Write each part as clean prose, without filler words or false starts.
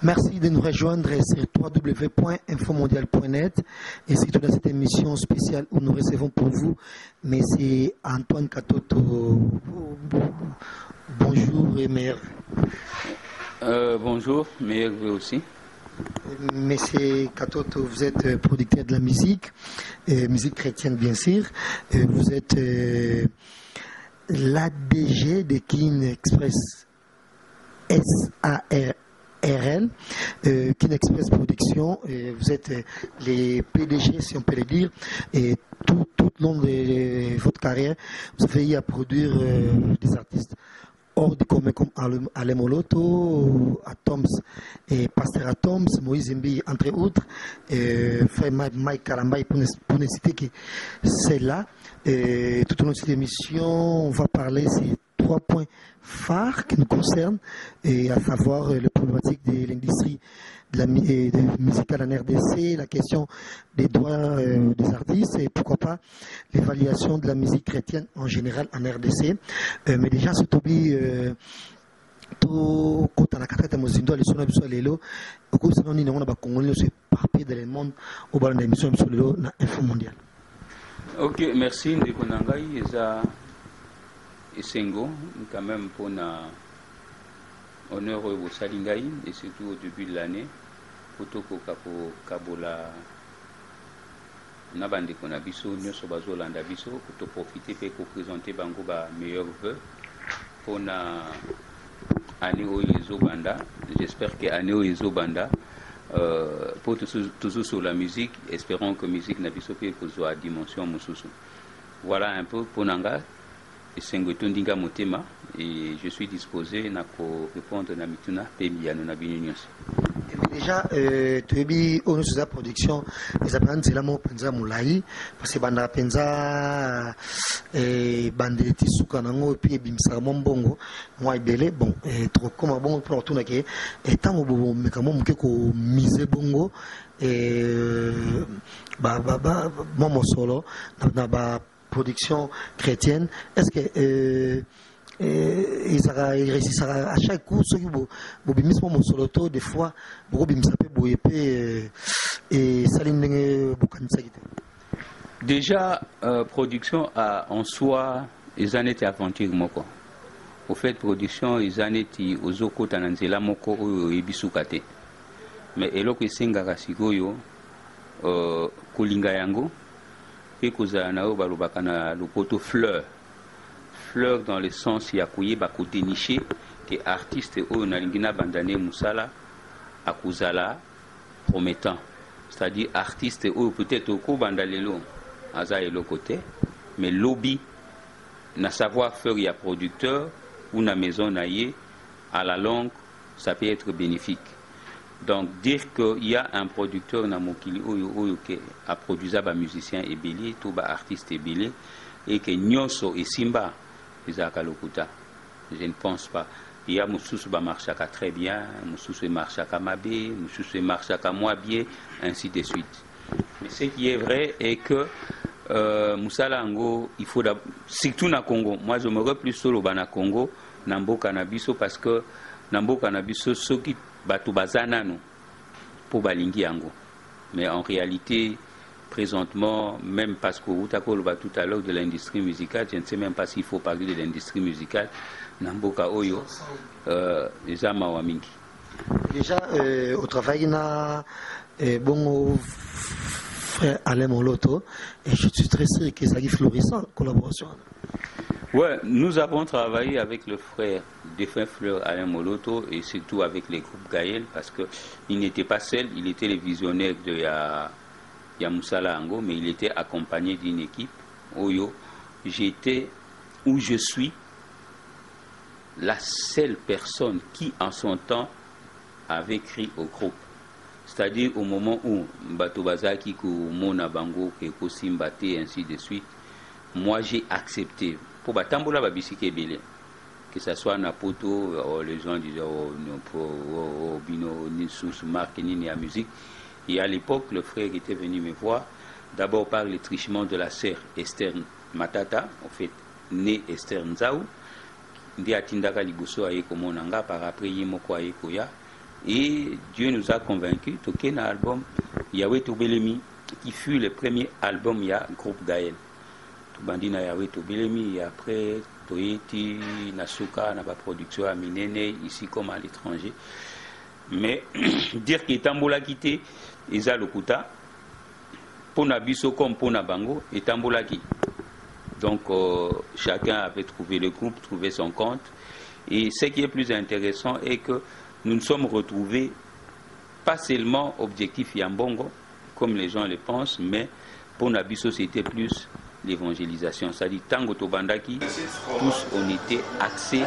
Merci de nous rejoindre sur www.infomondial.net et surtout dans cette émission spéciale où nous recevons pour vous M. Antoine Katoto. Bonjour et meilleur. Bonjour, meilleur vous aussi. Monsieur Katoto, vous êtes producteur de la musique, musique chrétienne bien sûr. Vous êtes l'ADG de Kin Express SARL. Kin Express Production, vous êtes les PDG si on peut le dire, et tout le long de votre carrière, vous avez eu à produire des artistes hors du commun comme Alain Moloto, Atoms et Pasteur Atoms, Moïse Mbi, entre autres, frère Mike Karambay pour ne citer que c'est là. Tout au long de cette émission, on va parler de ces 3 points phares qui nous concernent, et à savoir la problématique de l'industrie musicale en RDC, la question des droits des artistes et pourquoi pas l'évaluation de la musique chrétienne en général en RDC. Mais déjà, ce tobi tout quand on a quatre mozindo les sons absolument lelo au cours de l'année on a congolais se parpillé dans le monde au bas de l'émission absolument na Info Mondial. Ok, merci Ndeko Nangai eza esengo quand même pour na honneur au Salingai et surtout au début de l'année pour toko kabola na bande ko na biso nyoso bazolanda biso pour profiter pe ko présenter bango ba meilleur vœu pour na année oyezo banda. J'espère que année oyezo banda pour toujours sur la musique, espérons que musique na biso pe ko zo à dimension mususu. Voilà un peu pour nanga et Sengotondinga Motema, et je suis disposé à répondre à Mituna Pemiano na Binyos. Déjà, tu as dit au niveau de la production, les apprenants c'est la mot penza moulai parce que banda penza bandeti sukanango et puis bimsa mombongo moi belé bon trop comme bon pour tout naké et tant bon mais quand même ko mise bongo et moi solo na ba production chrétienne. Est-ce que ils réussissent à chaque coup ceux qui bobimissent mon solo des fois beaucoup bimisa pe boyepe et saline bokanisa kite. Déjà production en soi ils en étaient aventure moko. Au fait production ils en étaient ozoko tananzela moko oyo ebisukate. Mais eloko isengaka sikoyo kolinga yango et kozala na balobaka na lopoto fleur dans le sens ya koyeba ko dénicher des artistes oyo nalingi na bandane musala akuzala promettant, c'est-à-dire artistes oyo peut-être ko bandalelo aza eloko te mais lobby na savoir-faire ya producteur ou na maison naie à la longue ça peut être bénéfique. Donc dire qu'il y a un producteur na mokili oyo qui a produit ba musicien et belé tout ba artiste et belé et que nyonso et simba izaka lokuta, je ne pense pas. Il y a mususu ba marchaka très bien, mususu marchaka mabe, mususu marchaka moins bien, ainsi de suite. Mais ce qui est vrai est que musala ngo il faut surtout na Congo. Moi je me plus solo bana Congo na mboka na biso parce que na mboka na biso soki batu bazana no pour balingi yango. Mais en réalité présentement, même parce que vous avez tout à l'heure de l'industrie musicale, je ne sais même pas s'il faut parler de l'industrie musicale Namboka Oyo déjà Mawamingi. Déjà au travail na bon frère Alain Moloto et je suis très sûr que ça a florissant collaboration. Ouais, nous avons travaillé avec le frère défunt frère Alain Moloto et surtout avec les groupes Gaël parce qu'il n'était pas seul, il était le visionnaire de Yamoussala Ango, mais il était accompagné d'une équipe. Oyo, j'étais où je suis la seule personne qui en son temps avait écrit au groupe. C'est-à-dire au moment où Batobazaki, Mona Bango, Keko Simbate, et ainsi de suite, moi j'ai accepté. Pour Batambola Babisike Belé, que ce soit Napoto, les gens disaient Bino, Nissus, Marc, Nini, à musique. Et à l'époque, le frère était venu me voir, d'abord par le trichement de la sœur Esther Matata, en fait, née Esther Nzaou, ndi atindaka liboso ayeko monanga par après yemoko ayekoya Et Dieu nous a convaincus. Toqué un album Yahweh Tobelemi, qui fut le premier album il y a groupe Gaël. Tobandina Yahweh Tobelemi, et après Toyeti, Nasuka, n'a pas production à Minene, ici comme à l'étranger. Mais dire qu'il est en quitté, ils ont le kuta, pour Nabiso comme pour Nabango, est en qui. Donc chacun avait trouvé le groupe, trouvé son compte. Et ce qui est plus intéressant est que nous nous sommes retrouvés pas seulement objectif Yambongo, comme les gens le pensent, mais pour Nabiso c'était plus l'évangélisation. C'est-à-dire, Tango Tobandaki, tous on était axés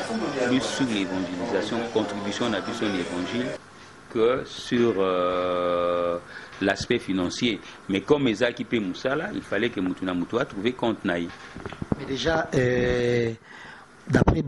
plus sur l'évangélisation, contribution à Nabiso l'évangile, que sur l'aspect financier. Mais comme Ezaki Pe Moussala, il fallait que Mutuna Moutoua trouve compte naï. Mais déjà, d'après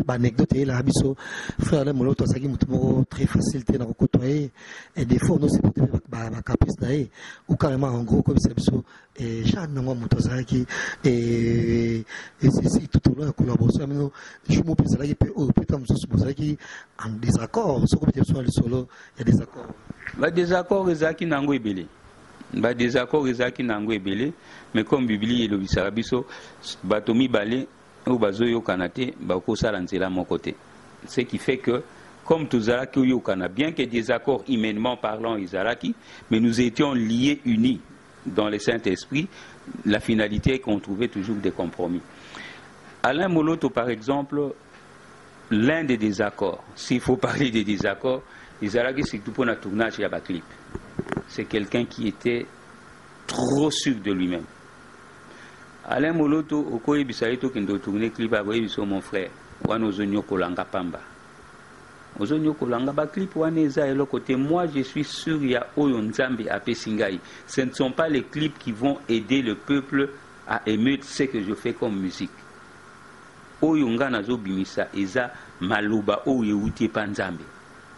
anecdote là biso frère là molo tosaki mutu moko très facilité na kokotoyer et des fois nous c'est peut-être ba caprice naé ou carrément en gros comme ça biso et Jean nango mutu zaki et c'est tout au long de collaboration mais je me pense là qui peut peut-être nous zaki en désaccord ce que peut être le solo il y a des accords ba désaccord ezaki nango ebele ba désaccord ezaki nango ebele mais comme Bibli et le bisarabiso batomi balé ou bazoyo kanate bakosala nzela mon côté, ce qui fait que comme tout zalaki yo kana bien que des accords humainement parlant izalaki, mais nous étions liés unis dans le Saint-Esprit, la finalité est qu'on trouvait toujours des compromis. Alain Moloto par exemple, l'un des désaccords, s'il faut parler des désaccords, izalaki c'est tout pour un tournage à clip. C'est quelqu'un qui était trop sûr de lui-même. Alain Moloto, au Koye Bisaïto, qui doit tourner clip à Biso, mon frère, Wan Ozonyo Kolanga Pamba. Ozonyo Kolanga ba clip Waneza et l'autre côté. Moi, je suis sûr, il y a Oyonzambi à Pessingaï. Ce ne sont pas les clips qui vont aider le peuple à aimer ce que je fais comme musique. Oyonga Nazo Bimisa, Eza Maluba, Oyewuti Panzambi.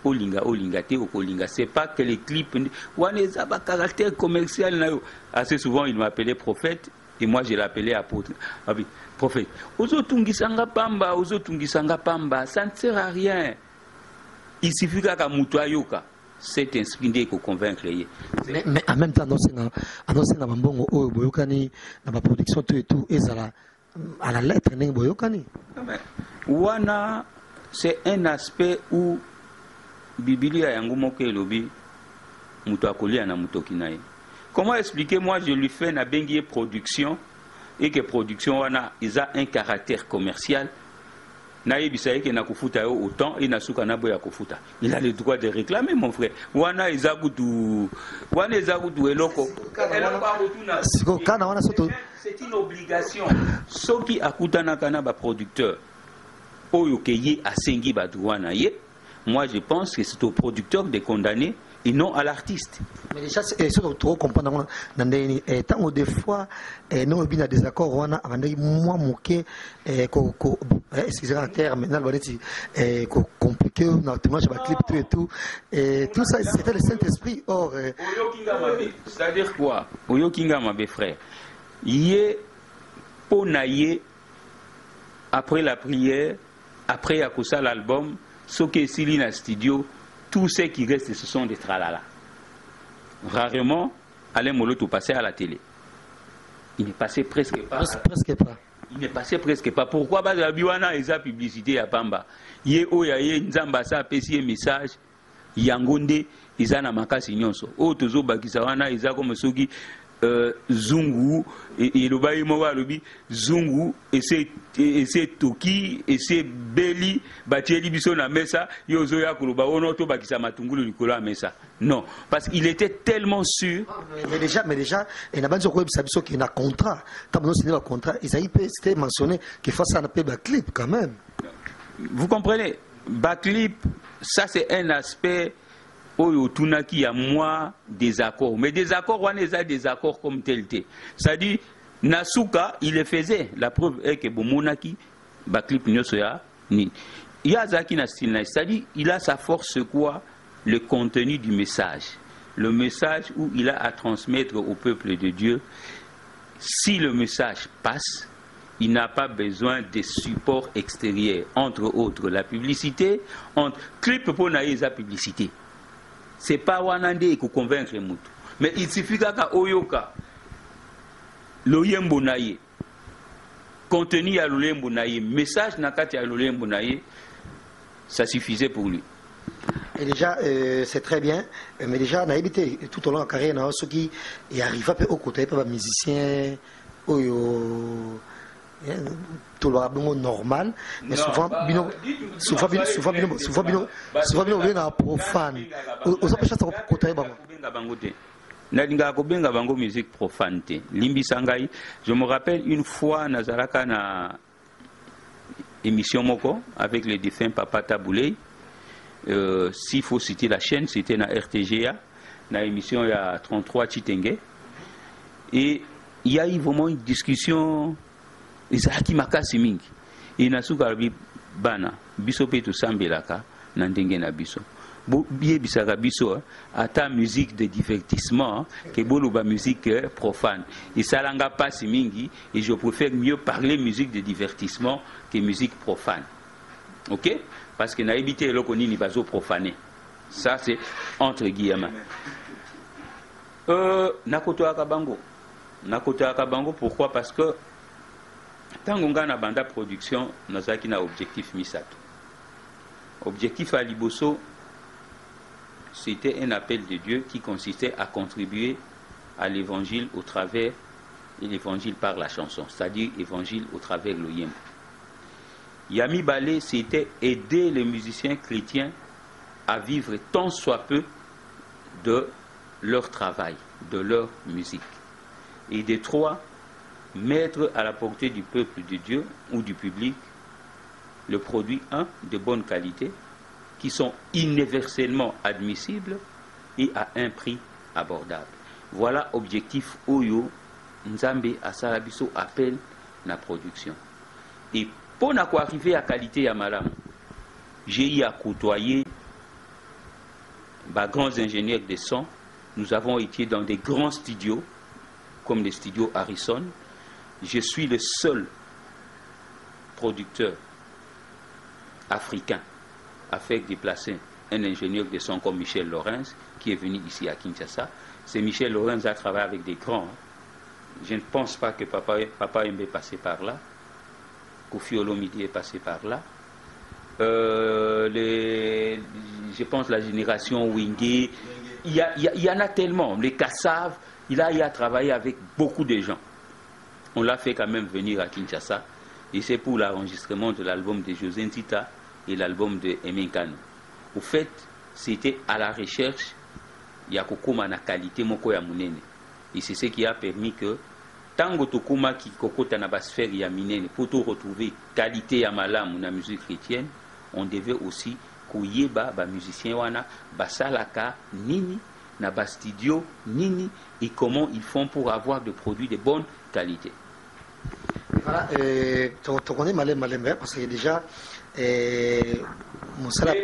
Olinga te okolinga, c'est pas que les clips Waneza ba caractère commercial. Assez souvent, il m'appelait prophète. Et moi, je l'appelais apôtre. Ah oui, prophète. Ozotungisanga pamba, ça ne sert à rien. Il suffit qu'à Moutouayoka, c'est inspiré pour convaincre. Mais en même temps, annoncer dans Bambongo, Boyokani, dans ma production, tout et tout, et ça à la lettre, Boyokani. Wana, c'est un aspect où Bibili a yangumoke lobi, Moutouakoli ana Moutokinaye. Comment expliquer, moi je lui fais une bengie production et que production wana isa un caractère commercial. Naïe bisaye ke na kufuta yo autant et na suka na boya kufuta. Il a le droit de réclamer mon frère. Wana izagutu eloko. C'est une obligation. Soki akutana kana ba producteur oyo ke ye asengi ba droit na ye. Moi je pense que c'est au producteur de condamner et non à l'artiste. Mais déjà, c'est trop comprendre. Tant des fois, nous avons des accords, on a moi moqué, excusez-moi, terme, compliqué, notamment sur le clip tout et tout. Et tout ça, c'était le Saint-Esprit. Or, c'est-à-dire quoi? Oyokinga ma frère. Yé ponaye après la prière, après Yakusa l'album, ce qui est Silina Studio. Tout ce qui reste, ce sont des tralala. Rarement, Alain Moloto passait à la télé. Il n'est passé presque pas. Il n'est passé presque pas. Pourquoi parce que Biwana et sa publicité à Pamba. Yé oyaye nzamba sa pesi message. Yangonde izana makasi nyonso. O tozo bakisa wana iza comme soki Zungu et le bail mowa lobi Zungu et c'est Toki et c'est Beli batieli biso na mesa yozo ya kuluba onoto bakisa matungulu likolo a mesa. Non, parce qu'il était tellement sûr. Mais déjà il n'a pas dit qu'il y a un contrat. Quand on signé le contrat, c'était mentionné qu'il faut ça un peu clip quand même. Vous comprenez? Baclip, ça c'est un aspect. Oyo tunaki ya moi des accords, mais des accords on a des accords comme tel. C'est-à-dire Nasuka il le faisait. La preuve est que Bomonaki Baclip nyosoya ni Yazaki na style, c'est-à-dire il a sa force quoi, le contenu du message, le message où il a à transmettre au peuple de Dieu. Si le message passe, il n'a pas besoin de supports extérieurs, entre autres la publicité, entre clip pour la publicité. Ce n'est pas Wanande qui convaincre les moutou. Mais il suffit qu'à Oyoka, l'Oyembo naye, contenu à l'Oyembo naye, message nakati à l'Oyembo naye, ça suffisait pour lui. Et déjà, c'est très bien, mais déjà, on a évité tout au long de la carrière, ceux qui arrivent au côté, pas musiciens, tout le normal, mais souvent, profane. Aux empêches de côté, musique profane. Limbi Sangai, je me rappelle une fois, Nazaraka na émission Moko avec le défunt Papa Taboulé. S'il faut citer la chaîne, c'était na RTGA, na émission il y a 33 Chitenge. Et il y a eu vraiment une discussion. Isaki makasi mingi. Inasuka bana biso pe to sambelaka na ndenge na biso. Biye bisaka biso ata musique de divertissement que boloba musique profane. Isalanga pasi mingi et je préfère mieux parler musique de divertissement que musique profane. OK? Parce que na évité eloko nini bazo profaner. Ça c'est entre guillemets. Nakoto akabango. Nakoto akabango pourquoi? Parce que tant qu'on a une bande production, nous avons un objectif misato. Objectif à Liboso, c'était un appel de Dieu qui consistait à contribuer à l'évangile au travers, et l'évangile par la chanson, c'est-à-dire l'évangile au travers l'Oyem. Yami Balé, c'était aider les musiciens chrétiens à vivre tant soit peu de leur travail, de leur musique. Et des trois, mettre à la portée du peuple de Dieu ou du public le produit de bonne qualité qui sont universellement admissibles et à un prix abordable. Voilà objectif Oyo Nzambe Asarabiso appelle la production. Et pour arriver à qualité à Malam, j'ai eu à côtoyer grands ingénieurs de son. Nous avons été dans des grands studios comme les studios Harrison. Je suis le seul producteur africain à faire déplacer un ingénieur de son comme Michel Lorenz, qui est venu ici à Kinshasa. C'est Michel Lorenz a travaillé avec des grands. Je ne pense pas que Papa Mbe est passé par là. Kofi Olomide est passé par là. Je pense la génération Wingé. Il y en a tellement. Les Kassav, il a travaillé avec beaucoup de gens. On l'a fait quand même venir à Kinshasa. Et c'est pour l'enregistrement de l'album de José Ntita et l'album de Emenkano. Au fait, c'était à la recherche, il y a kokoma na qualité moko ya munene. Et c'est ce qui a permis que, tango tokoma ki kokota na basphère ya minene, pour retrouver qualité ya malamu na musique chrétienne, on devait aussi koyeba ba musicien wana basalaka nini na bas studio nini et comment ils font pour avoir des produits de bonne qualité. Voilà, tu connais Malem parce qu'il y a déjà il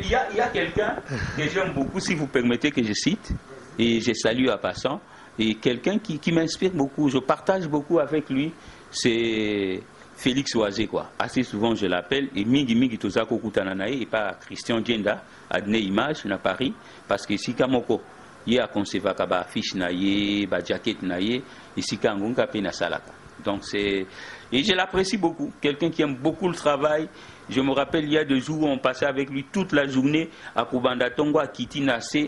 y a quelqu'un que j'aime beaucoup, si vous permettez que je cite, et je salue à passant, et quelqu'un qui m'inspire beaucoup, je partage beaucoup avec lui, c'est Félix Oazé, quoi. Assez souvent je l'appelle, et Mingi Tozako Kutananae, et pas Christian Djenda, à Dne Image, à Paris, parce que ici, Kamoko, il y a conservé ba affiche naie, ba jacket naie, ici Kangunga Pena Salaka. Donc c'est, et je l'apprécie beaucoup, quelqu'un qui aime beaucoup le travail. Je me rappelle il y a 2 jours où on passait avec lui toute la journée à Kubanda Tongo, à Kiti Nase,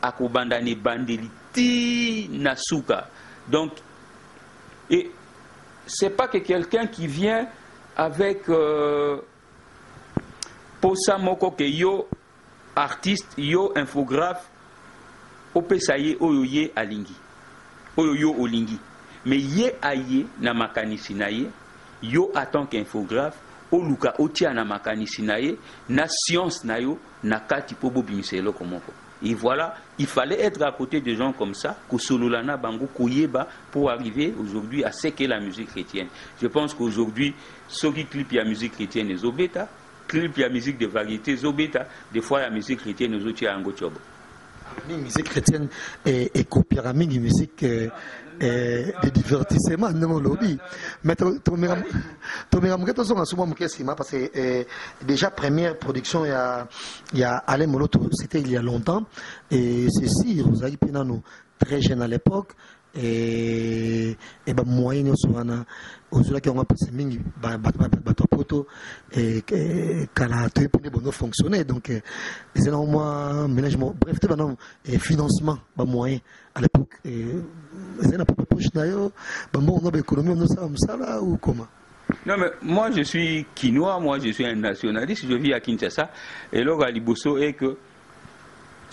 à Kubanda Ne Bandeliti Nasuka. Donc, et c'est pas que quelqu'un qui vient avec Posa Moko ke yo artiste, yo infographe, Opesaye Oyoye Alingi, Oyoyo Olingi. Mais ye aye na makanisi na ye, yo en tant qu'infographe, oluka otia na makanisi na ye, na science na yo, na kati po bobimiselo komoko. Et voilà, il fallait être à côté de gens comme ça, Kosololana Bango Koyeba, pour arriver aujourd'hui à ce qu'est la musique chrétienne. Je pense qu'aujourd'hui, ceux qui clipent la musique chrétienne est Zobeta, clipent la musique de variété Zobeta, des fois la musique chrétienne est Zotia Angochobo. La musique chrétienne est copiée à la musique de divertissement dans mon lobby. Mais parce que déjà première production il y a Alain Moloto, c'était il y a longtemps et c'est si Rosalie Penano très jeune à l'époque et ben moyen sur un aujourd'hui qui ont passé mingi bateau poto et kana tout pour bon fonctionner donc c'est normalement management bref tout maintenant financement ba moyen à l'époque c'est un peu proche d'ailleurs bon on a économie on ça là ou comment? Non mais moi je suis quinois, moi je suis un nationaliste, je vis à Kinshasa et là à Liboso est que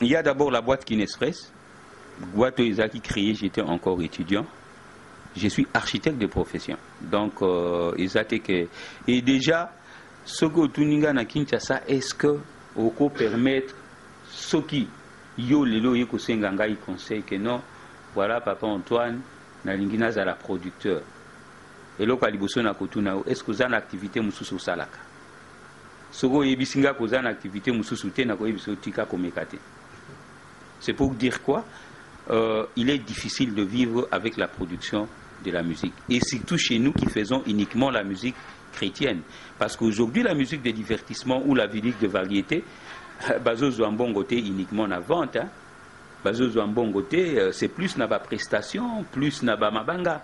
il y a d'abord la boîte Kinexpress. Boîte qui créé, j'étais encore étudiant. Je suis architecte de profession. Donc, et déjà, ce que Tuninga na Kinshasa, est-ce que on peut permettre ce qui yo lelo yeko senganga il conseille que non, voilà papa Antoine, na lingina za la producteur. Et là, est-ce que vous avez une activité mususu salaka? Ce que yebisinga ko za une activité mususu te na ko yebiso tika komekate. C'est pour dire quoi? Il est difficile de vivre avec la production de la musique. Et surtout chez nous qui faisons uniquement la musique chrétienne. Parce qu'aujourd'hui, la musique de divertissement ou la musique de variété, bazozo en bon côté uniquement la vente. Bazozo en bon côté, c'est plus na ba prestation, plus na ba mabanga.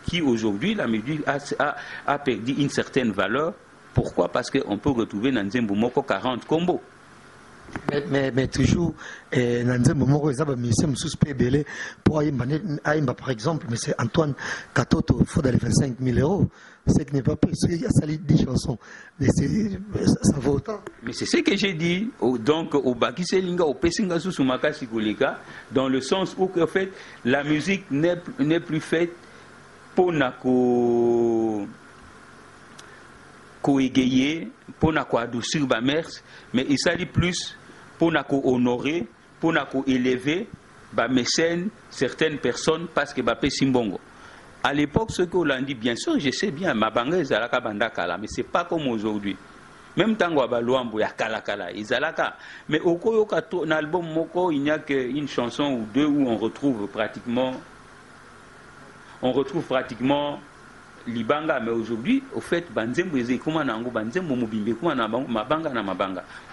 Qui aujourd'hui, la musique a perdu une certaine valeur. Pourquoi? Parce qu'on peut retrouver dans Nzembo Moko 40 combos. Mais toujours, dans un moment où ils ont mis pour Aïmba par exemple, mais c'est Antoine Katoto, il faut d'aller 25 000 €. C'est que n'est pas pris, il y a sali 10 chansons. Ça vaut autant. Mais c'est ce que j'ai dit. Donc, au Bakiselinga, au Pessinga Susumaka Sikolika, dans le sens où en fait, la musique n'est plus faite pour égayer, pour adoucir ma mère, mais il s'agit plus pour honorer, pour élever ba mécène certaines personnes parce que ba simbongo. À l'époque, ce qu'on a dit, bien sûr, je sais bien, mabanga ezalaka bandakala, mais c'est pas comme aujourd'hui. Même tango abaluambo ya kala ezalaka, mais au koyoka un album moko, il n'y a qu'une chanson ou deux où on retrouve pratiquement Libanga, mais aujourd'hui, au fait,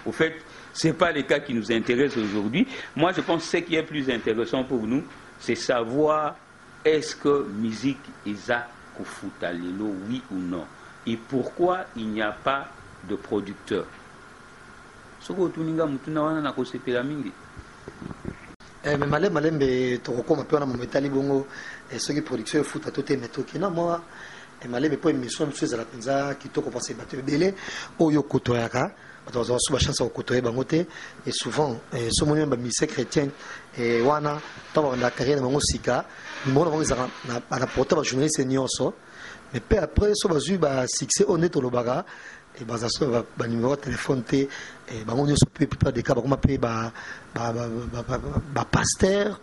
au fait, ce n'est pas le cas qui nous intéresse aujourd'hui. Moi, je pense que ce qui est plus intéressant pour nous, c'est savoir est-ce que musique est à Kofutalelo, oui ou non. Et pourquoi il n'y a pas de producteur. Mais malembe tokokoma pe wana mometali bongo soki production efuta to te metoki na moi malembe po émission msusu ezala penza kitoko parce bato ebele oyo kotoyaka bato bazala so bachance ya kotoye bango te et souvent somoni même bamusicien chrétien wana ntango bakanda carrière na bango sika nimero na bango ezala na porta bajournaliste nyonso mais pe après so bazwi basuccès oyo nde tolobaka baza so banuméro ya téléphone te bango nyonso mpe plupart des cas bakoma mpe bapaster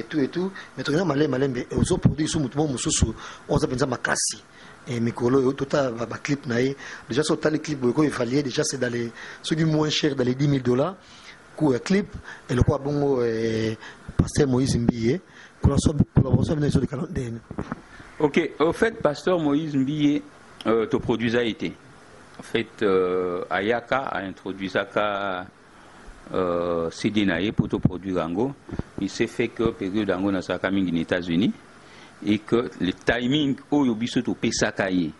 tout mais tokenda malembe ozoproduire so motu moko mosusu oza mpenza makasi mikolo oyo tota baclip na ye déjà so otali clip boyeko évaluer déjà c'est dans les soki moins cher dans les $10,000 coût ya clip eloko ya bongo pasteur Moïse Mbiye collaboration bino ezo dekala ndeni. Ok, au fait pasteur Moïse Mbiye te produisa été. En fait, Ayaka a introduit Zaka CDNAE pour te produire Ango. Il s'est fait que période Ango na Saka Ming aux États-Unis et que le timing Oyo Bisoto Pesakaye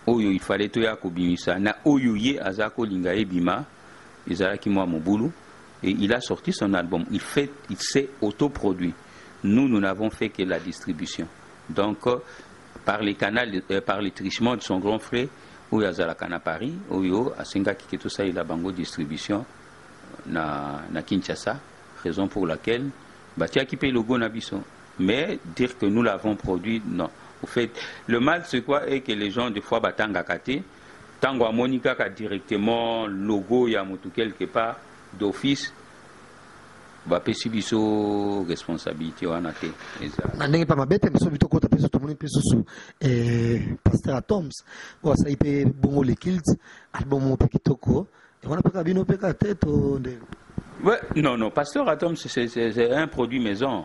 Oyo il fallait to ya kobimisa na Oyo ye Azako Lingae Bima Izaraki Moa Mobulu et il a sorti son album. Il s'est autoproduit. Nous n'avons fait que la distribution. Donc par les canaux, par les trichements de son grand frère. Oyo azalaka na Paris, Oyo asengaki ke tout ça il a bango distribution na Kinshasa, raison pour laquelle batiaki pe logo na biso. Mais dire que nous l'avons produit, non. Au fait, le mal c'est quoi est que les gens des fois batanga kate, tango Monica ka directement logo ya mutu quelque part d'office. Bapesi biso responsabilité wana te na ndenge pa mabete biso bitokota peso tomoni peso su pasteur Atoms wasa ipe bongo le kilt album mo pe kitoko e wana peka bino peka teto nde Ouais, non, non, Pasteur Atom, c'est un produit maison.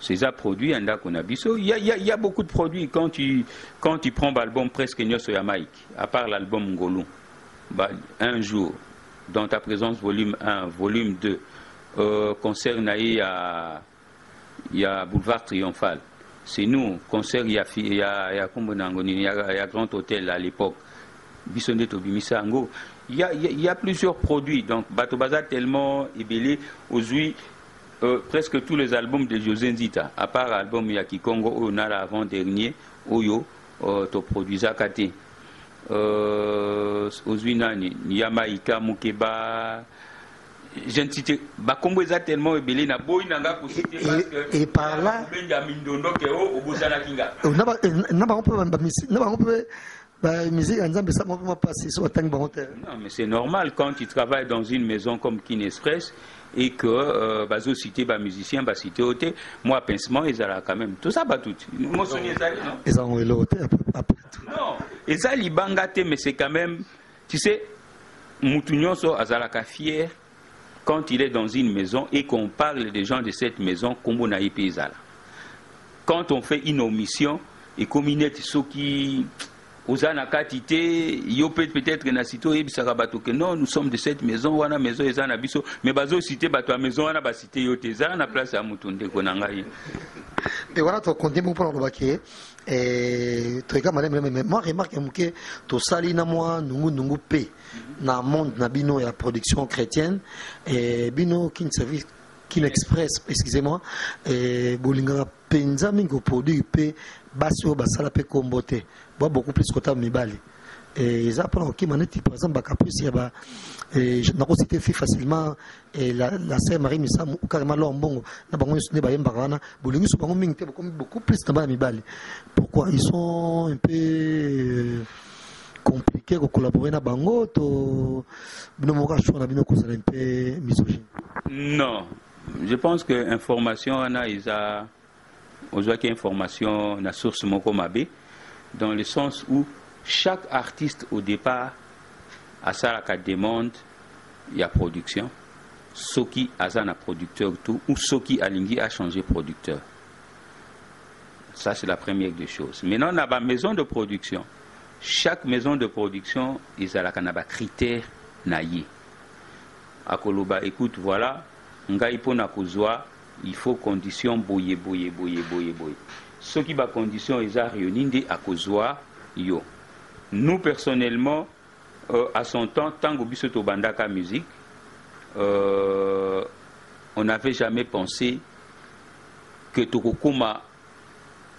C'est un produit, il y a beaucoup de produits. Quand tu prends l'album presque Nyoso Yamaïk, à part l'album Ngolou, bah, un jour, dans ta présence, volume 1, volume 2, concert il y a Boulevard Triomphal. C'est nous, concert, il y a Grand Hôtel à l'époque. Il y a plusieurs produits. Donc, Batobaza tellement ébélé aux presque tous les albums de José Nzita, à part l'album Yaki Congo, on a l'avant-dernier, Oyo, to produisa Kate. Aux Nani, Yamaïka, Mukeba. Je ne cite pas, comme ils ont tellement ébélé, et par là, non, mais c'est normal quand tu travailles dans une maison comme Kin Express et que bazo cité ba musicien ba cité hôtel, moi pincement ils ont quand même tout ça ba tout. Moi sonné ça non. Ils ont le hôtel après tout. Non, et ça libangate mais c'est quand même tu sais Moutounyon so azalaka fier quand il est dans une maison et qu'on parle des gens de cette maison comme on a épizala. Quand on fait une omission et communette ceux qui Ozana katité, yo peut-être na cito et bisarabato que non, nous sommes de cette maison, wana maison ezana biso, mais bazo cité bato a maison wana ba cité yo teza na place à Mutunde konangai. Et voilà, tu continues pour le baquet. Et tu regardes, mais moi, remarque que tu sali na moi, nous pe, na monde, na bino et la production chrétienne, et bino qui ne service, qui n'expresse, excusez-moi, et bolinga penza mingo produit pe, basio basala pe kombote, beaucoup plus que ta mibali. Et ça, par exemple, Caprice, je n'ai pas cité facilement la sœur Marie Missam ou carrément l'homme, beaucoup plus de mibali. Pourquoi ils sont un peu compliqués de collaborer avec Bango, un peu misogyne? Non, je pense que l'information, il a information, la source Mokomabe, dans le sens où chaque artiste au départ a ça la demande, il y a production. Ce qui a un producteur tout ou ce qui a l'ingé a changé producteur. Ça c'est la première des choses. Maintenant on a une maison de production. Chaque maison de production ils a la critère naïe. À Koloba écoute voilà, nga ipona kozwa, il faut condition boye. Ce qui va condition ils a réuni à kozwa yo. Nous, personnellement, à son temps, tant que Bisoto Bandaka musique, on n'avait jamais pensé que Tokokuma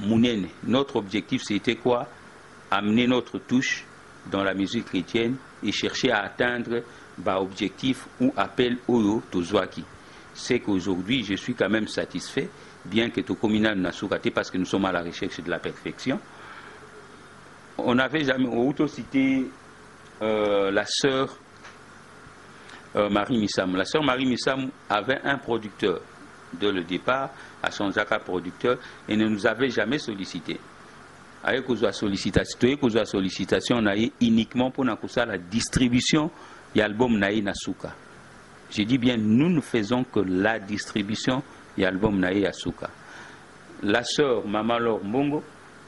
Mounene, notre objectif c'était quoi? Amener notre touche dans la musique chrétienne et chercher à atteindre objectif ou appel Oyo Tozwaki. C'est qu'aujourd'hui, je suis quand même satisfait, bien que Tokomina n'a souraté parce que nous sommes à la recherche de la perfection. On n'avait jamais auto-cité la sœur Marie Missam. La sœur Marie Missam avait un producteur dès le départ, à son Zaka producteur, et ne nous avait jamais sollicité. Avec la sollicitation, on a eu uniquement pour la distribution de l'album Naï Nasuka. J'ai dit bien, nous ne faisons que la distribution de l'album Naï Nasuka. La sœur Maman Laure Mbongo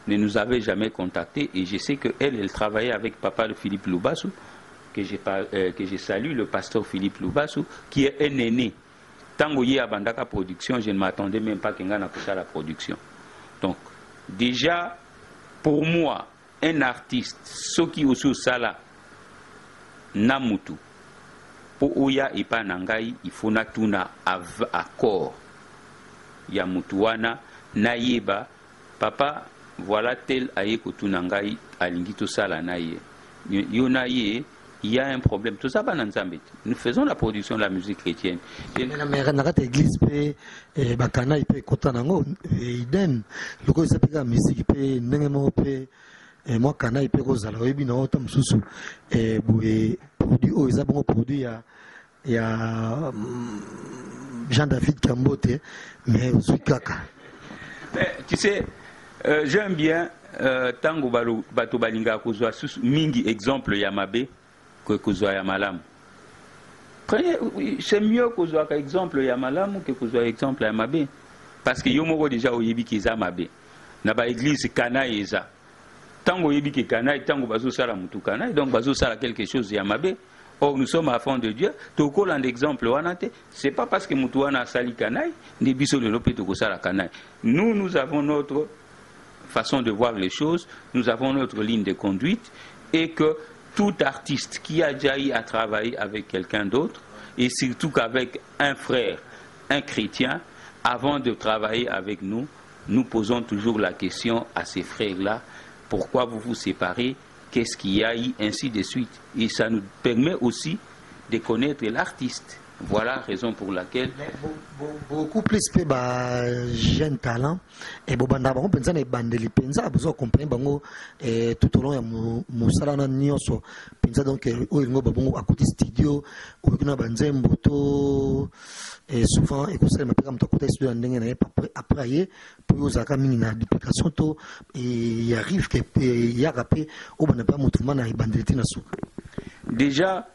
ne nous avait jamais contacté et je sais qu'elle travaillait avec papa de Philippe Loubassou, que je salue, le pasteur Philippe Loubassou, qui est un aîné. Tant qu'il y a Bandaka production, je ne m'attendais même pas qu'il y ait la production. Donc, déjà, pour moi, un artiste, ce qui aussi sala, Namutu, pour Oya et Panangai, il faut natuna accord. Yamutuana, Nayeba, papa, voilà tel aye kotunangai alingito sala naye. Yonaye, il y a un problème. Tout ça, nous faisons la production de la musique chrétienne. L'église peut bakana peut kotanango idem. Le ko sapeka musique peut nengemo peut moi kana peut kozala webi na otam susu boye produit o isa bon produit ya Jean-David Kambote mais Zukaka. Tu sais j'aime bien tango bato balinga kozwa mingi exemple ya mabe que kozwa ya malamu. C'est mieux que vous ayez exemple Yamalam que vous ayez exemple Yamabe. Parce que Yomoro déjà au Yebi Kiza Mabe. Naba église Kana Eza. Tant au Yebi Kana, tant au Bazo Sala Moutou Kana, donc Bazo Sala quelque chose Yamabe. Or nous sommes à fond de Dieu. Toko l'exemple Wanate, c'est pas parce que Moutouana Sali Kanaï, ni Biso de Lopé Toko Sala Kanaï. Nous avons notre façon de voir les choses, nous avons notre ligne de conduite, et que tout artiste qui a déjà eu à travailler avec quelqu'un d'autre, et surtout qu'avec un frère, un chrétien, avant de travailler avec nous, nous posons toujours la question à ces frères-là, pourquoi vous vous séparez, qu'est-ce qu'il y a eu, ainsi de suite. Et ça nous permet aussi de connaître l'artiste. Voilà la raison pour laquelle beaucoup plus de jeunes talents et banda bango penza na bandeli penza besoin comprendre bango tout au long ya musala na nyonso penza donc o ngo bango à côté studio o kuna banzembo to et souvent et conseil ma pega mtokota studio ndenge na après ye pour zaka mingi na duplication to et arrive que ya rapé o bana pas mutumana na bandeli na suka déjà.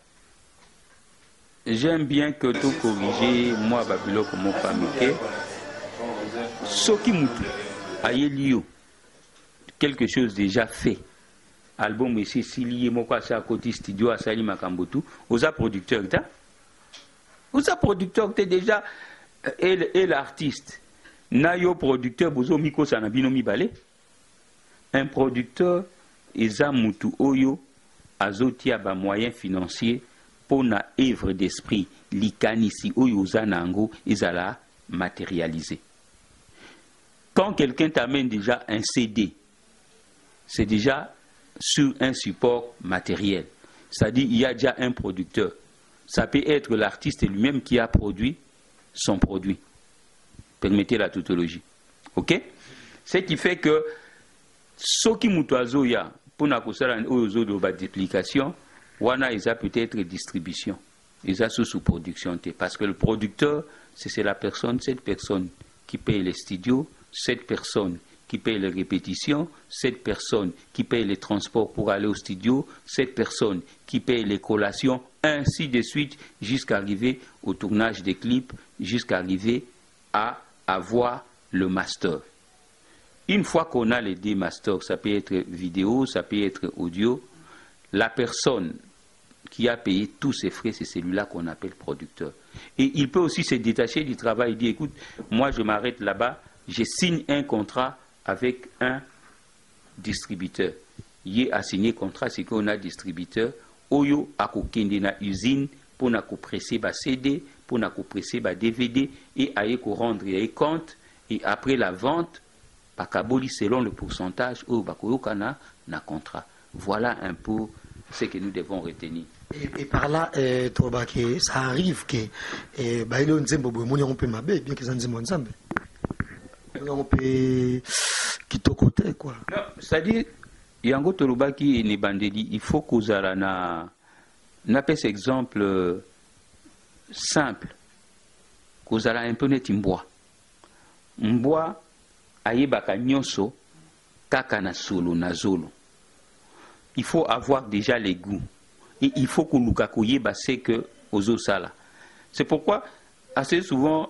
J'aime bien que tout corriger, moi, Babylone, comme mon famille. Soki Moutou, Ayelio, quelque chose déjà fait. Album ici, Sili, Moko, à côté studio, à Sali Makambotou, aux producteurs, aux producteurs, déjà, et l'artiste. Nayo producteur, Bozo Miko Sanabino Mibale. Un producteur, Eza Moutou Oyo, Azotia, ba moyen financier. Pour na œuvre d'esprit, l'ikanisi oyozanango ezala matérialisé. Quand quelqu'un t'amène déjà un CD, c'est déjà sur un support matériel. C'est-à-dire il y a déjà un producteur. Ça peut être l'artiste lui-même qui a produit son produit. Permettez la tautologie. Ok? Ce qui fait que ce qui mutuazo ya pour na kusala oyozo de duplication. Wana ils a peut-être distribution, ils a sous-production, parce que le producteur, c'est la personne, cette personne qui paye les studios, cette personne qui paye les répétitions, cette personne qui paye les transports pour aller au studio, cette personne qui paye les collations, ainsi de suite, jusqu'à arriver au tournage des clips, jusqu'à arriver à avoir le master. Une fois qu'on a les deux masters, ça peut être vidéo, ça peut être audio, la personne qui a payé tous ses frais, c'est celui-là qu'on appelle producteur. Et il peut aussi se détacher du travail et dire, écoute, moi je m'arrête là-bas, je signe un contrat avec un distributeur. Il a signé contrat, c'est qu'on a distributeur, Oyo a kokende na usine pour na presser ba CD, pour na presser ba DVD, et a rendre les comptes, et après la vente, pakaboli selon le pourcentage, Oyo bakoyokana na contrat. Voilà un peu ce que nous devons retenir. Et par là, ça arrive que on peut bien que ça nous ensemble. On peut quitter côté quoi. C'est-à-dire, Yango Torobaki et Nebandeli, il faut qu'on ait un exemple simple. Qu'on ait un peu net mboa. Mboa ayebaka nyonso kaka na solo na zolo. Il faut avoir déjà les goûts. Et il faut que nous c'est que aux sala. C'est pourquoi assez souvent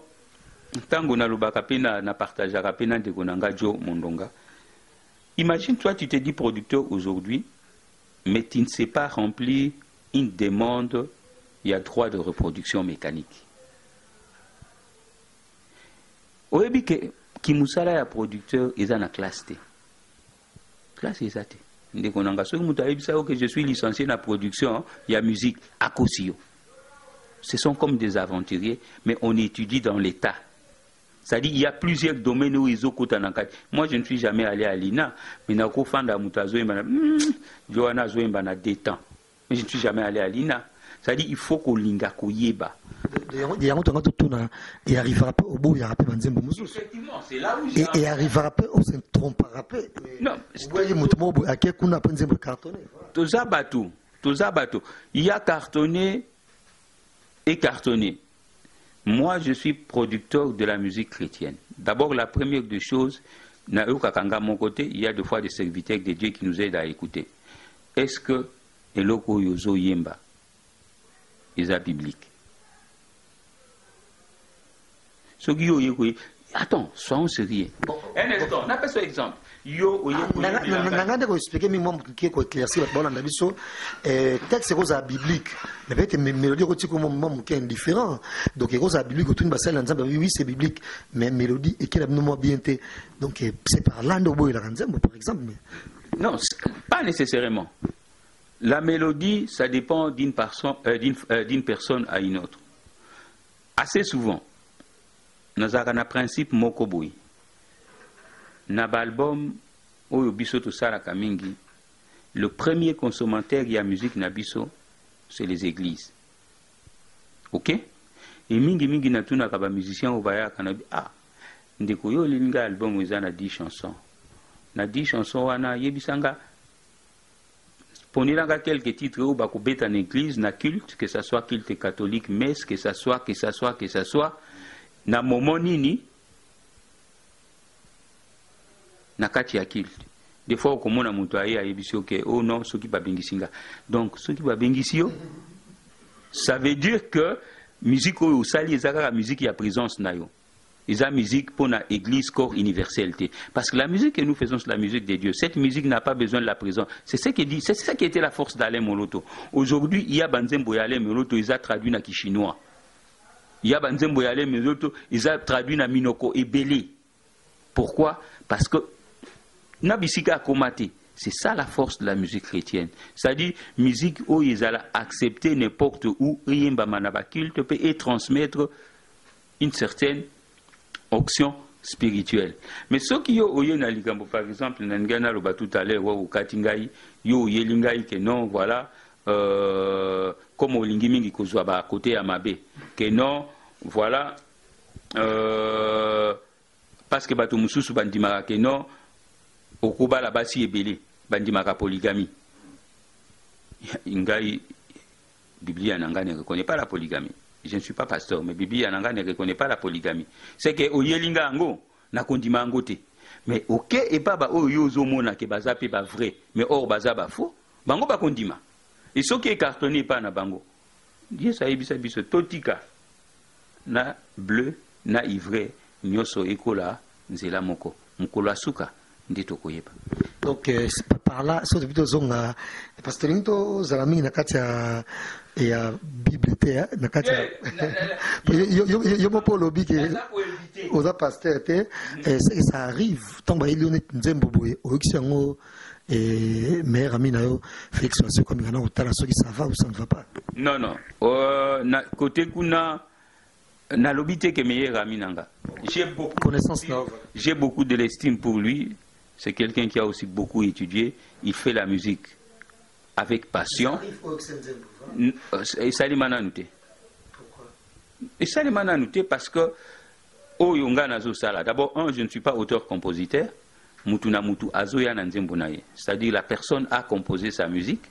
tango na lobaka pena na partageaka pena de konanga jo mondonga. Imagine toi tu te dis producteur aujourd'hui mais tu ne sais pas remplir une demande, il y a droit de reproduction mécanique. Oyebi que kimusala ya producteur eza na classe T. Classe ezate. Que je suis licencié dans la production, il y a musique à Kosio. Ce sont comme des aventuriers, mais on étudie dans l'État. C'est-à-dire qu'il y a plusieurs domaines où ils ont côté. Moi, je ne suis jamais allé à l'INA, mais je ne suis jamais allé à l'INA. C'est-à-dire qu'il faut qu'on linga koyeba. Et arrivera pas au bout, il y aura pas Banzembo Moussous. Effectivement, c'est là où et arrivera pas, on se trompera pas. Non, vous voyez, Moutomo, à quel coup on a Banzembo cartonné. Tozabatou. Il y a cartonné et cartonné. Moi, je suis producteur de la musique chrétienne. D'abord, la première des choses, na mon côté, il y a des fois des serviteurs de Dieu qui nous aident à écouter. Est-ce que Eloko Yozo Yemba est biblique? Attends, soyons sérieux. Un instant, on appelle ça exemple. Nanga ko expliquer mi moi qui ko éclaircir ba bolanda biso texte c'est cosa biblique mais peut-être mélodie ko tiko moi qui est indifférent donc cosa biblique tout ba sala nzamba oui c'est biblique mais mélodie et qui la nous bien té donc c'est par là ndo boy la nzamba par exemple mais non pas nécessairement la mélodie ça dépend d'une personne à une autre assez souvent nous avons un principe moko boy na album oyo biso to sala kamingi le premier consommateur ya musique na biso c'est les églises. OK? Et mingi na tuna ka ba musicien o baya kana ndeko yo linga album eza na 10 chansons. Na 10 chansons wana yebisanga ponilanga quelques titres ou ba ko beta na église na culte que ça soit culte catholique messe que ça soit na moment nini na kati ya culte des fois okomona mutu aye ayebisi oke oh non soki babengisinga donc soki babengisi yo ça veut dire que musique oyo osali eza kaka musique ya présence na yo eza musique pour na église corps universalité parce que la musique que nous faisons c'est la musique de Dieu cette musique n'a pas besoin de la présence c'est ça qui dit c'est ça qui était la force d'Alain Moloto aujourd'hui il y a banzembo ya Alain Moloto ils a traduit na kichinois il y a banzembo ya Alain Moloto ils a traduit na minoko ebele pourquoi parce que Nabisika Komate, c'est ça la force de la musique chrétienne. C'est-à-dire, musique où ils allaient accepter n'importe où, culte et transmettre une certaine option spirituelle. Mais ceux qui ont eu par exemple, Nangana Loba tout à l'heure, ou Katingai, yo yelingai que non, voilà, comme au Lingimingi Kozwaba à côté à Mabé, que non, voilà, parce que Bato Moussou Bandimara que non, Okuba la basi ebele bandimaka polygamie. Ingai Biblia nanga ne reconnaît pas la polygamie. Je ne suis pas pasteur mais Biblia nanga ne reconnaît pas la polygamie. C'est que oyelinga ngo na kondima ngote. Mais OK et pas ba oyo zo mona ke bazape ba vrai mais or bazaba faux. Bango ba kondima. Et ce qui est cartonné pas na bango. Dieu ça ebisa biso totika na bleu na ivre nyoso ekola nzela moko. Mukolo asuka. Donc par là so plutôt zonga parce que into zalami na kati ya bibliothèque na kati yo mo lobi que aux pasteurs te ça arrive tant ba ilioné nzembo boye o kisango meilleur ami na yo Félix Wassé comme ngana otala soki ça va ou ça ne va pas non na côté kuna na lobité que meilleur ami nanga j'ai beaucoup de l'estime pour lui. C'est quelqu'un qui a aussi beaucoup étudié. Il fait la musique avec passion. Et ça les mananoute. Pourquoi? Et ça les mananoute parce que d'abord, je ne suis pas auteur-compositeur. C'est-à-dire la personne a composé sa musique,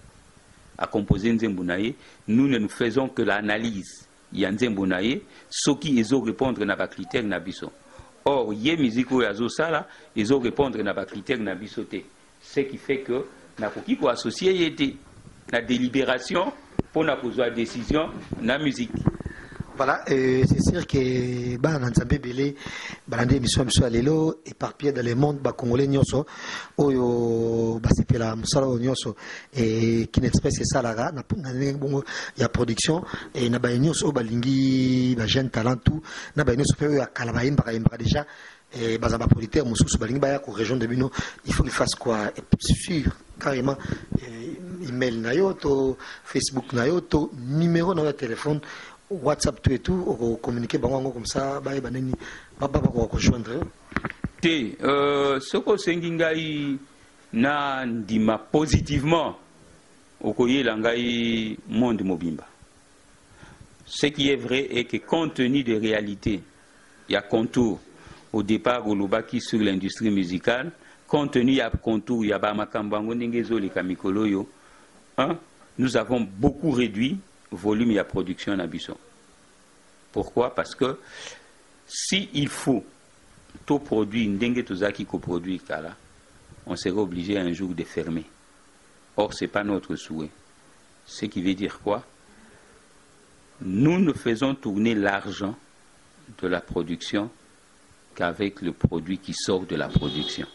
a composé Nzembunaye. Nous ne nous faisons que l'analyse. Il y a Nzembunaye, ce qui est répondre à la critère Nabiso. Or, il y a musique où ils ont répondre à la critère na bisoté. Ce qui fait que na koki ko associer été la délibération pour na la décision na musique. Voilà, c'est sûr que bah Nzambe belé balande mission alelo éparpillé dans le monde ba congolais nyonso oyo ba sepela musala nyonso et qui n'expresse ça là na bongo ya production et na ba nyonso balingi ba jeune talent tout na ba nyonso pe ya kalaba imba déjà et bazaba producteur mususu balingi ba ya ko région de Bino il faut qu'il fasse quoi sûr carrément email na yo to Facebook na yo to numéro na téléphone WhatsApp tout et tout, on communiquer comme ça, bah banani, papa va rejoindre. Ce que Sengingai na dima positivement, okoye langai monde mobimba. Ce qui est vrai est que compte tenu des réalités, il y a contour au départ au Lubaki sur l'industrie musicale, compte tenu il y a contour, il y a bamakambango ningezo les kamikoloyo, nous avons beaucoup réduit volume et la production en Bisson. Pourquoi? Parce que si il faut tout produire, on serait obligé un jour de fermer. Or, ce n'est pas notre souhait. Ce qui veut dire quoi? Nous ne faisons tourner l'argent de la production qu'avec le produit qui sort de la production.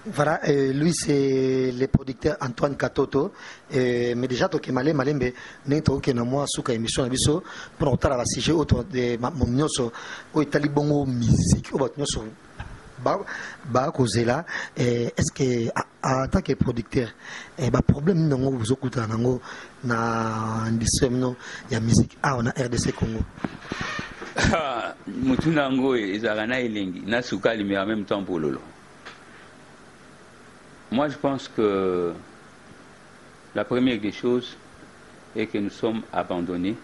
Voilà, lui c'est le producteur Antoine Katoto, mais déjà toke malembe nento ke na moi suka émission na biso pour otala ba sujet autour de monyoso o itali bongo musique o batnyoso ba kozela est-ce que en tant que producteur ba problème nango vous okuta nango na industrie no ya musique on a RDC Congo. Mutuna ngo ezala na elengi na suka mais en même temps pour lolo. Moi, je pense que la première des choses est que nous sommes abandonnés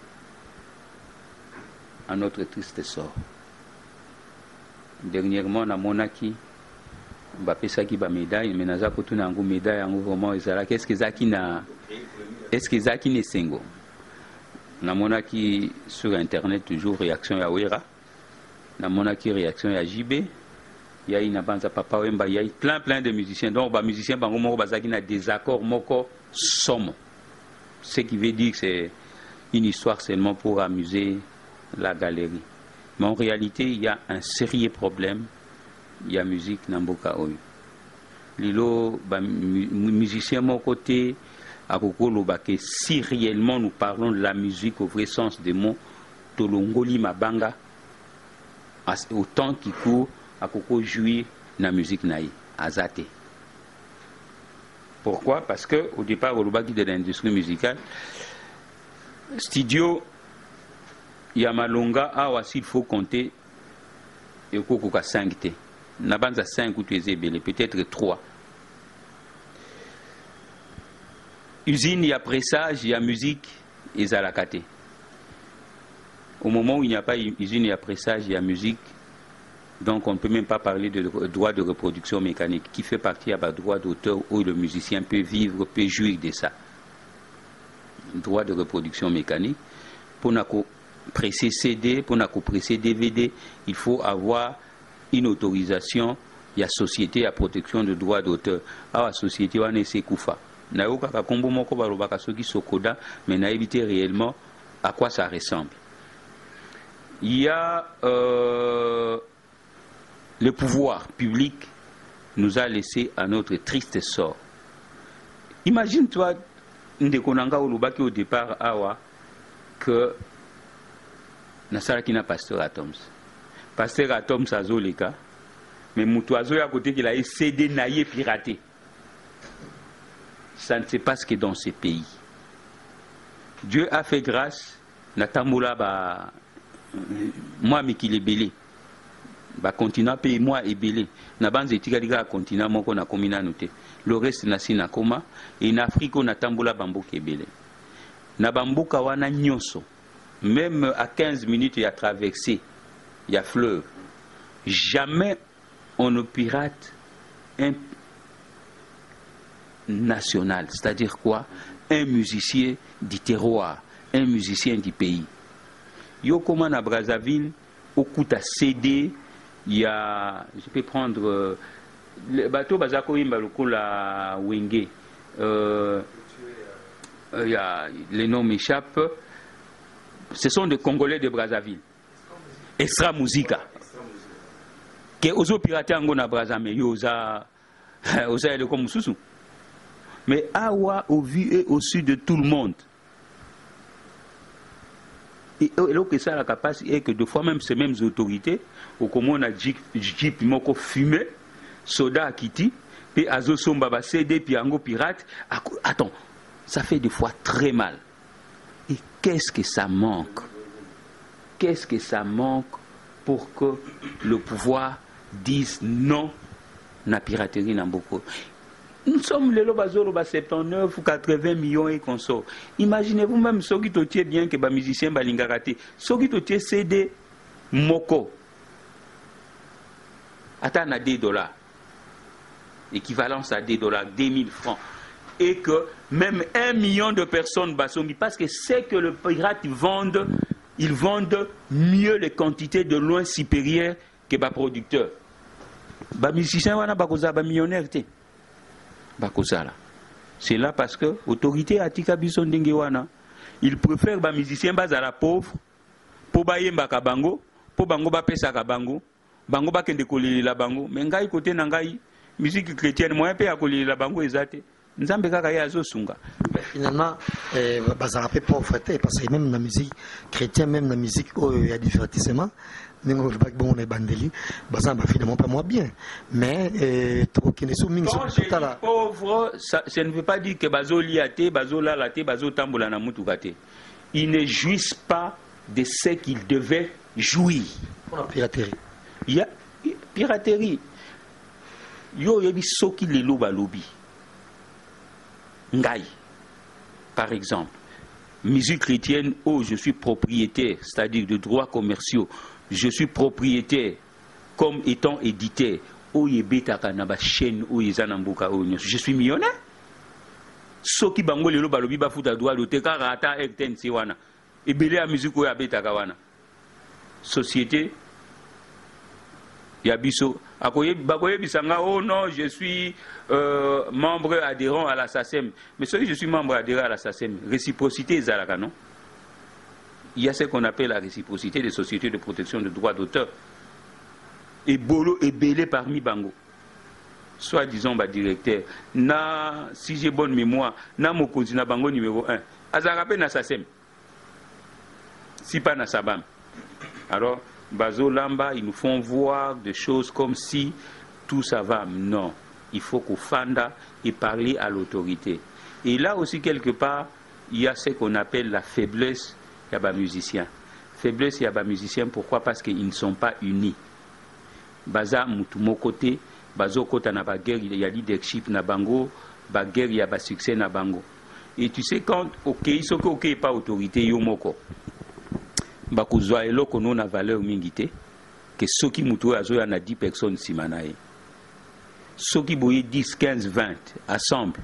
à notre triste sort. Dernièrement, on a monaki, Mbappé Saki ba médaille, mais naza kotuna ngo médaille ngo vraiment ezala. Est-ce que Zaki ne sengo? Na monaki sur internet toujours réaction ya Wera, na monaki réaction ya JB. Il y a une bande Papa Wemba, il y a plein de musiciens. Donc, les musiciens, ils ont des accords, somme. Ce qui veut dire que c'est une histoire seulement pour amuser la galerie. Mais en réalité, il y a un sérieux problème. Il y a musique Namboka Oyo. Lilo, musicien, mon côté, à Kokolobake, si réellement nous parlons de la musique au vrai sens des mots, Tolongoli Mabanga, autant qu'il court, à Koko jouir la musique naïe, azate. Pourquoi? Parce que au départ, au Lubaki de l'industrie musicale, studio Yamalonga, s'il faut compter, et Koko 5 T. Nabanza 5 ou peut-être 3. Usine, il y a pressage, il y a musique, et Zalakate. Au moment où il n'y a pas usine, il y a pressage, il y a musique. Donc on ne peut même pas parler de droit de reproduction mécanique qui fait partie à droit d'auteur où le musicien peut vivre, peut jouir de ça. Droit de reproduction mécanique. Pour presser CD, pour presser DVD, il faut avoir une autorisation. Il y a société à protection de droit d'auteur. La société on est Koufa. Nayoka Kakombo Moko Barobaka Soki Sokoda, mais n'a évité réellement à quoi ça ressemble. Il y a le pouvoir public nous a laissé à notre triste sort. Imagine-toi, Ndekonanga Olubaki au départ, Awa, que Nasara Kina Pasteur Atoms. Pasteur Atoms a Zoleka, mais Moutouazo à côté qu'il a essayé de naïe pirater. Ça ne se passe que dans ces pays. Dieu a fait grâce, Natamboula, moi, mais qu'il est belé. Continent pays moi et belé na banze tikaliga continent moko na komina noté le reste na sina koma et en Afrique on a tambola bamboka belé na bamboka wana nyonso même à 15 minutes il y a traversé il y a fleuve jamais on ne pirate un national, c'est-à-dire quoi, un musicien du terroir, un musicien du pays. Yo comment à Brazzaville au coup à CD. Il y a, je peux prendre le bateau Bazako Imbaloko la Wenge. Il y a, les noms m'échappent. Ce sont des Congolais de Brazzaville. Extra Musica. Que ozo pirater ango na Brazzaville yoza oza de comme Soussou. Mais awa au vu et au sud de tout le monde. Et là que ça la capacité est que deux fois même ces mêmes autorités au comment on a jeep moko fumé soda akiti puis azo somba ba CD puis ango pirate. Attends, ça fait des fois très mal. Et qu'est-ce que ça manque? Qu'est-ce que ça manque pour que le pouvoir dise non na piraterie na beaucoup? Nous sommes les lobazolo 79 ou 80 millions et qu'on sort. Imaginez-vous même ce qui te bien que les musiciens balingarate, ce qui te CD moko. Attends à $2. Équivalence à $2, 2000 francs. Et que même 1 million de personnes basongi, parce que c'est que le pirate vendent, ils vendent mieux les quantités de loin supérieures que les producteurs. Les musiciens wana bakoza ba millionnaire te. C'est là parce que l'autorité a tika bison dengewana. Ils préfèrent les musiciens bas à la pauvre po bayembaka bango, po bango bapesaka bango, bango bakende kolelela bango, mais ngai côté na ngai musique chrétienne moyen pe ya kolelela bango ezate. Nzambe kaka ye azosunga. Finalement, bazala pe pauvreté parce que même la musique chrétienne, même la musique il y a divertissement. Bon, on est bandeli, bazala finalement pas moins bien. Mais quand je dis pauvre, ça ne veut pas dire que bazo liate, bazo lalate, bazo tambola na mutukate. Ils ne jouissent pas de ce qu'ils devaient jouir. Pour la piraterie. Il y a piraterie. Yo yebi soki lelo balobi. Ngai, par exemple, musique chrétienne, oh, je suis propriétaire, c'est-à-dire de droits commerciaux, je suis propriétaire comme étant éditeur, oh, yebetaka na ba chaîne, oh, yezanambuka, oh, je suis millionnaire. Soki bango lelo balobi ba futa droit de teka rata ekten siwana. Ebele a musique oh, yabetaka wana. Société, yabiso. Bakoye bisanga, oh non, je suis membre adhérent à la SACEM. Mais si je suis membre adhérent à la SACEM, réciprocité ezalaka, non? Il y a ce qu'on appelle la réciprocité des sociétés de protection de droits d'auteur. Et bolo et belé parmi bango. Soit disons ba directeur, na si j'ai bonne mémoire, na mokonzi na bango numéro 1. Azarape na SACEM. Si pas na Sabam. Alors Bazo Lamba, ils nous font voir des choses comme si tout ça va. Non, il faut qu'au Fanda et parler à l'autorité. Et là aussi, quelque part, il y a ce qu'on appelle la faiblesse des musiciens. Faiblesse des musiciens, pourquoi? Parce qu'ils ne sont pas unis. Baza Moutumo côté, Bazo Kota na baguerre, il y a leadership na bango, baguerre, il y a succès na bango. Et tu sais, quand, ok, il faut qu'il pas autorité, yomoko. Bakuzwa eloko non na valeur mingité que soki mutu azo ya na 10 personnes simanae soki boye 10 15 20 ensemble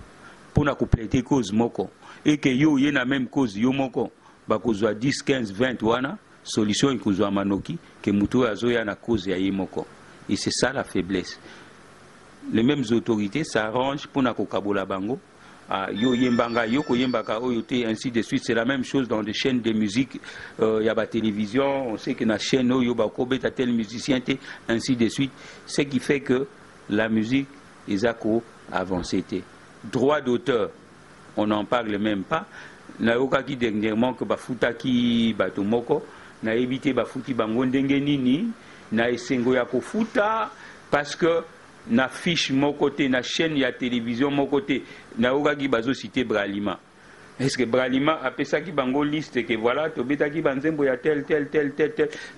pour na compléter cause moko et que yo ye na même cause yo moko bakuzwa 10 15 20 wana solution ikuzwa manoki que mutu azo ya na cause ya ye moko. Et c'est ça la faiblesse. Les mêmes autorités s'arrangent pour na kokabola bango. Yo yembanga yoko yembaka oyote ainsi de suite. C'est la même chose dans des chaînes de musique. Il y a la télévision, on sait que la chaîne yo bakobe ta tel musicien ainsi de suite. Ce qui fait que la musique ezako avancé. Droit d'auteur, on n'en parle même pas. Na yoka ki dernièrement que bafuta ki batomoko na évité bafuti bango ndenge nini na esengo ya kofuta parce que na fiche mon côté, na chaîne ya télévision mon côté, na oga ki bazo cité Bralima. Est-ce que Bralima a fait ça qui bango liste que voilà, to beta ki banzembo ya tel.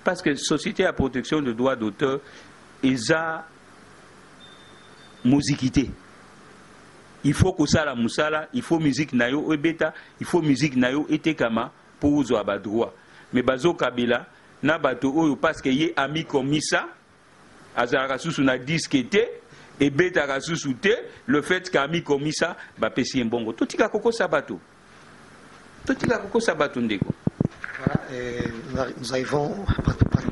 Parce que société à protection de droits d'auteur, eza musiquité. Il faut que ça la musala, il faut musique nayo ebeta, il faut musique nayo etekama pour uzo aba droit. Mais bazo kabila na bato oyo parce que yé ami comme ça. Azara sous na disque et beta sous le fait qu'ami comme ça ba pesi mbongo totika koko sabato ndeko. Voilà, nous arrivons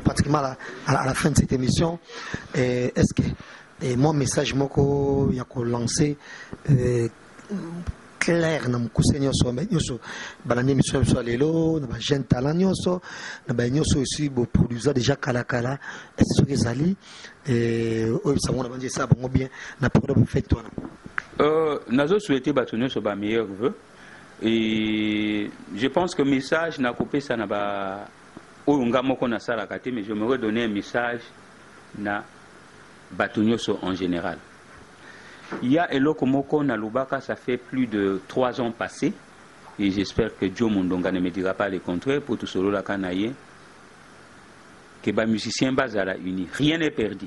pratiquement à la fin de cette émission. Est-ce que mon message moko ya ko lancer clair na mukuse nyonso nyonso banani émission so lelo na ba jeune talent nyonso na ba nyonso aussi bo produisa déjà kala est-ce que ezali o ça mona banje ça bon bien na programme fait toi nazo souhaiter bato nyonso ba meilleur vœu et je pense que message na coupé ça na ba o nga moko na sala kate, mais je me redonner un message na bato nyonso en général. Il y a Eloko Moko na Lubaka, ça fait plus de 3 ans passés, et j'espère que Joe Mondonga ne me dira pas le contraire pour tout solo la canaille, que les musiciens bazala unis. Rien n'est perdu.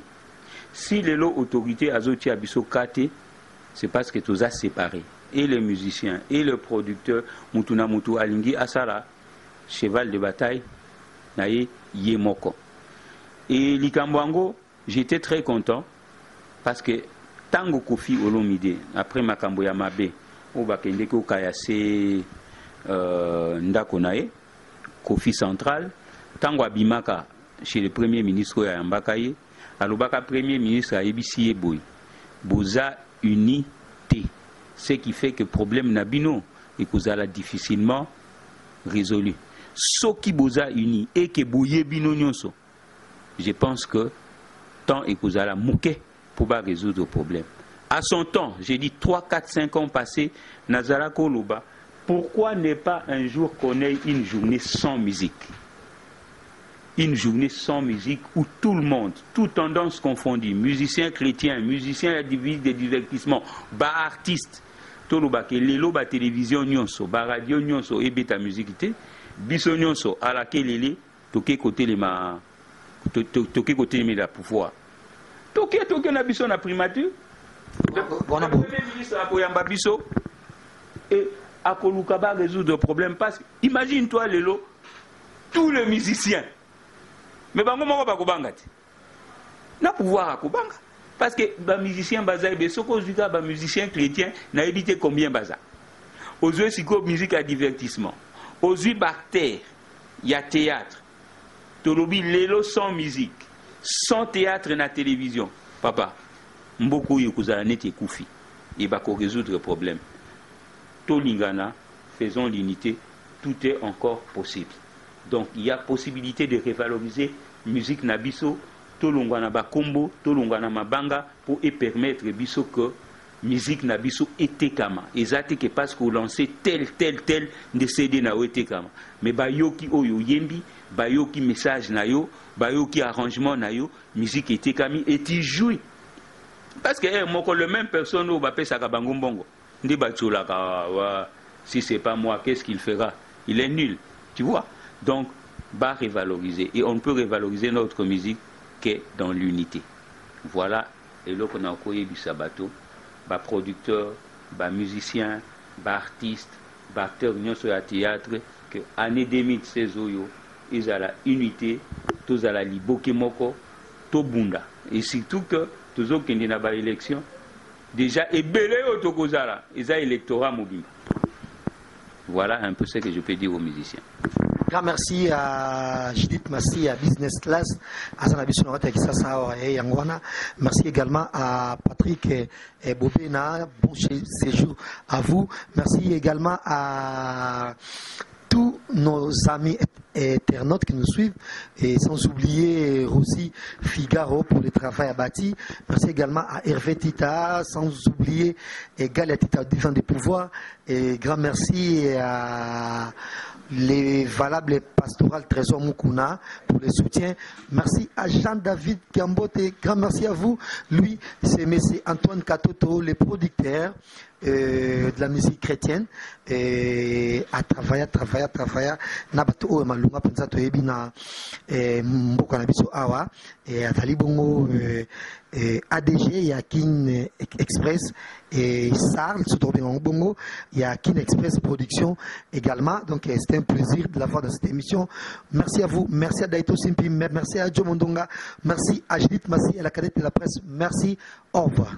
Si les autorités azoti abiso kate, c'est parce que tous a séparé. Et les musiciens, et le producteur, Mutuna Mutu Alingi Asara, cheval de bataille, naye Yemoko. Et Likambwango, j'étais très content, parce que Tango Kofi Olomide, après Makambo Yamabe, au Bakendeko Kayase Ndakonae, Kofi Central, Tango Abimaka, chez le Premier ministre Yambakaye, Alobaka Premier ministre à Ebisi Eboy, Boza unité, ce qui fait que le problème Nabino est difficilement résolu. soki boza uni et que boye bino nyonso, je pense que temps et kozala mouke pour pas résoudre le problème. À son temps, j'ai dit 3, 4, 5 ans passés, Nazara Koloba, pourquoi ne pas un jour qu'on ait une journée sans musique? Une journée sans musique où tout le monde, toute tendance confondue, musiciens chrétiens, musiciens de divertissement, artistes, toloba ke lelo ba télévision nyonso, ba radio nyonso et beta musique té, biso nyonso à laquelle lele toke côté les ma toke côté les la pouvoir. Toke na biso na primature. Le premier ministre a koyamba biso et a koluka ba résoudre le problème parce que imagine-toi lelo tous les musiciens. Mais bango moko ba kobanga ti. Na pouvoir à kobanga. Parce que les musiciens baza, les musiciens chrétiens, n'a évité combien baza. Aux yeux, c'est quoi musique à divertissement. Aux yeux, il y a théâtre. Tolobi, l'élo sans musique, sans théâtre na télévision. Papa, mboko yokozala neti koufi. Et va résoudre le problème. Tolingana, faisons l'unité, tout est encore possible. Donc, il y a possibilité de revaloriser musique nabiso. Tolongwana ba combo, tolongwana mabanga pour permettre biso que musique na biso etekama. Ezate que parce qu'on lancé tel de CD na etekama. Mais ba yoki oyo yembi, ba yoki message na yo, ba yoki arrangement na yo, musique etekami et tu joues. Parce que moko le même personne au ba pesa ka bango mbongo. Ndi ba tchola ka si c'est pas moi, qu'est-ce qu'il fera? Il est nul. Tu vois? Donc ba revaloriser et on peut revaloriser notre musique dans l'unité. Voilà, et là qu'on a envoyé du sabato, bas producteurs, bas musiciens, bas artistes, bas acteurs sur le théâtre, que année 2016, ils ont la unité, tous à la libokemoko, to bunda. Et surtout que tous autres qui n'ont pas élection, déjà, et belé au tokozala, ils ont électorat mobile. Voilà un peu ce que je peux dire aux musiciens. Grand merci à Judith Massi à Business Class, à Zanabiso Norate Kisasa et Yangwana. Merci également à Patrick et Bobena. Bon séjour à vous. Merci également à tous nos amis internautes qui nous suivent et sans oublier Rosy Figaro pour le travail abattu. Merci également à Hervé Tita, sans oublier Galia Tita du vent des pouvoirs. Et grand merci à les valables pastorales Trésor Mukuna pour le soutien. Merci à Jean-David Gambote, grand merci à vous. Lui, c'est M. Antoine Katoto, le producteur de la musique chrétienne. Et à travailler. Nabato Malunga Pensato Ebina Mbokana Biso Awa et à Talibongo ADG, Yakin Express et Sarl, Bongo, Yakin Express Production également. Donc c'était un plaisir de l'avoir dans cette émission. Merci à vous, merci à Daito Simpi, merci à Joe Mondonga, merci à Judith Massi et à la cadette de la presse. Merci, au revoir.